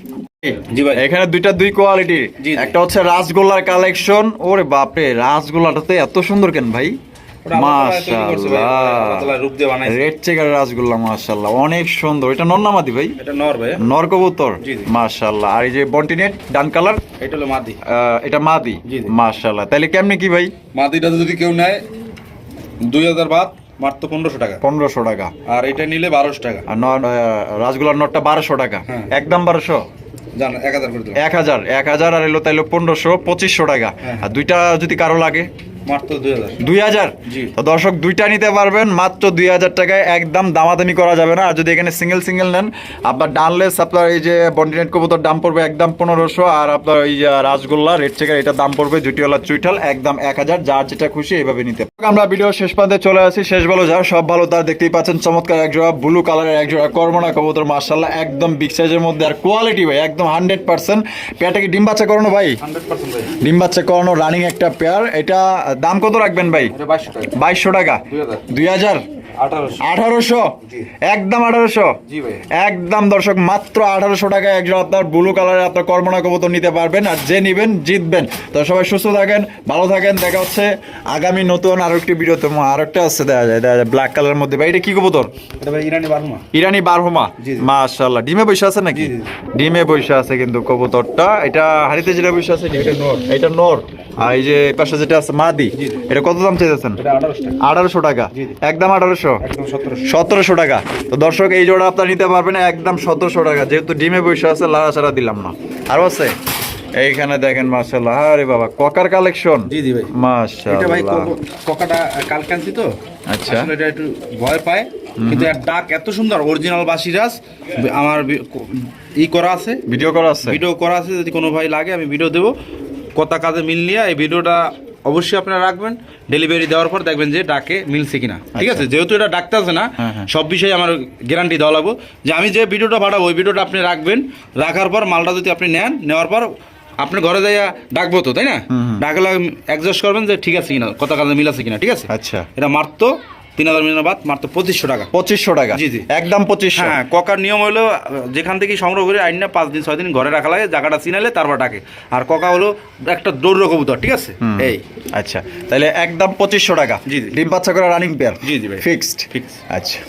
জি ভাই। এখানে দুই কোয়ালিটির, জি, জি। একটা হচ্ছে রাসগোল্লার কালেকশন। ওরে বাপরে, রাসগোল্লাটাতে এত সুন্দর কেন ভাই? ওটা আল্লাহ তাআলা তৈরি করছে ভাই। আল্লাহ মাশাআল্লাহ, তাআলা রূপ দিয়ে বানাইছে। রেড চেকার রাসগোল্লা মাশাআল্লাহ অনেক সুন্দর। এটা নর না মাদি ভাই? এটা নর ভাই। নর কবুতর জি, জি। মাশাআল্লাহ। আর এই যে বন্টিনেট ডান কালার, এটা হলো মাদি। এটা মাদি জি, জি। মাশাআল্লাহ। তাহলে কেমনে কি ভাই? মাদিটা যদি কেউ নেয় 2000 বাদ মাত্র 1500 টাকা। 1500 টাকা। আর এটা নিলে 1200 টাকা। আর রাসগোল্লার নটটা 1200 টাকা। হ্যাঁ। একদম 1200। জান 1000 করে দিলাম। 1000 আর এলো তাইলো 1500, 2500 টাকা। হ্যাঁ। আর দুইটা যদি কারো লাগে মাত্র 2000। 2000। জি। তো দর্শক দুইটা নিতে পারবেন মাত্র 2000 টাকায় একদম। দামাদামি করা যাবে না। আর যদি এখানে সিঙ্গেল নেন আপনার ডানলেস, আপনার এই যে বন্ডিনেট কবুতর দাম পড়বে একদম 1500। আর আপনার এই যে রাসগোল্লা রেড চেকার এটার দাম পড়বে জুটিওয়ালা চুইঠাল একদম 1000। যার যেটা খুশি এইভাবে নিতে পারেন। আমরা ভিডিও শেষ প্রান্তে চলে আসি। শেষ ভালো যার সব ভালো তার। দেখতেই পাচ্ছেন চমৎকার এক জোড়া ব্লু কালারের এক জোড়া কর্মনা কবুতর মাশাআল্লাহ একদম বিগ সাইজের মধ্যে। আর কোয়ালিটি ভাই একদম 100%। পেয়ারটা কি ডিম বাচ্চা করানো ভাই? 100% ভাই। ডিম বাচ্চা করানো রানিং একটা পেয়ার। এটা দাম কত রাখবেন ভাই? এটা 2200 টাকা। 2200 টাকা। 2000 2000 1800। 1800 জি। একদম 1800। জি ভাই। একদম দর্শক মাত্র 1800 টাকায় একজন আপনার ব্লু কালারের আপনার কর্মনা কবুতর নিতে পারবেন। আর যে নিবেন জিতবেন। তো সবাই সুস্থ থাকেন, ভালো থাকেন। দেখা হচ্ছে আগামী নতুন আরো একটি ভিডিওতে। আরেকটা আছে দেখা যায় ব্ল্যাক কালারের মধ্যে। ভাই এটা কি কবুতর? এটা ভাই ইরানি বারহুমা। ইরানি বারহুমা জি, জি। মাশাআল্লাহ। ডিমে বসে আছে নাকি? জি, জি। ডিমে বসে আছে কিন্তু কবুতরটা। এটা হাড়িতে যেটা বসে আছে এটা নর। এটা নর। আর এই যে পাশে যেটা আছে মাদি, জি, জি। এটা কত দাম চাইতেছেন? এটা 1800 টাকা। 1800 টাকা। জি, জি। একদম 1800। একদম 1700। 1700 টাকা। তো দর্শক এই জোড়া আপনারা নিতে পারবেন একদম 1700 টাকা। যেহেতু ডিমে বসে আছে লাড়া ছাড়া দিলাম না। আরো আছে এইখানে দেখেন মাশাআল্লাহ। আরে বাবা ককার কালেকশন। জি জি ভাই। এটা ভাই মাশাআল্লাহ। কোকাটা কালকে আনছি তো। আচ্ছা। আসলে এটা একটু ভয় পায়, কিন্তু এর ডাক এত সুন্দর। অরিজিনাল বাসিরাজ আমার করা আছে, ভিডিও করা আছে? ভিডিও করা আছে। যদি কোনো ভাই লাগে আমি ভিডিও দেবো। কথা কাজে মিল নিয়ে এই ভিডিওটা অবশ্যই আপনারা রাখবেন। ডেলিভারি দেওয়ার পর দেখবেন যে ডাকে মিলছে কিনা। ঠিক আছে? যেহেতু এটা ডাকতে আছে না, হ্যাঁ, হ্যাঁ। সব বিষয়ে আমার গ্যারান্টি দেওয়া লাগবে যে আমি যে ভিডিওটা পাঠাবো ওই ভিডিওটা আপনি রাখবেন। রাখার পর মালটা যদি আপনি নেন, নেওয়ার পর আপনার ঘরে যাইয়া ডাকবো তো, তাই না? ডাকলে অ্যাডজাস্ট করবেন যে ঠিক আছে কিনা, কথা কাজে মিল আছে কিনা। ঠিক আছে? আচ্ছা। এটা মাত্র 3000 মিলিয়ন বাদ মাত্র 2500 টাকা। 2500 টাকা। জি, জি। একদম 2500। হ্যাঁ, ককার নিয়ম হলো যেখান থেকে সংগ্রহ করে আইন না 5 দিন 6 দিন ঘরে রাখা লাগে, জায়গাটা চিনালে তারপর ডাকে। আর ককা হলো একটা দৌড় কবুতর। ঠিক আছে? এই আচ্ছা তাহলে একদম 2500 টাকা। জি, জি। ডিম বাচ্চা করে রানিং পেয়ার। জি, জি ভাই। ফিক্সড। Fixed। আচ্ছা।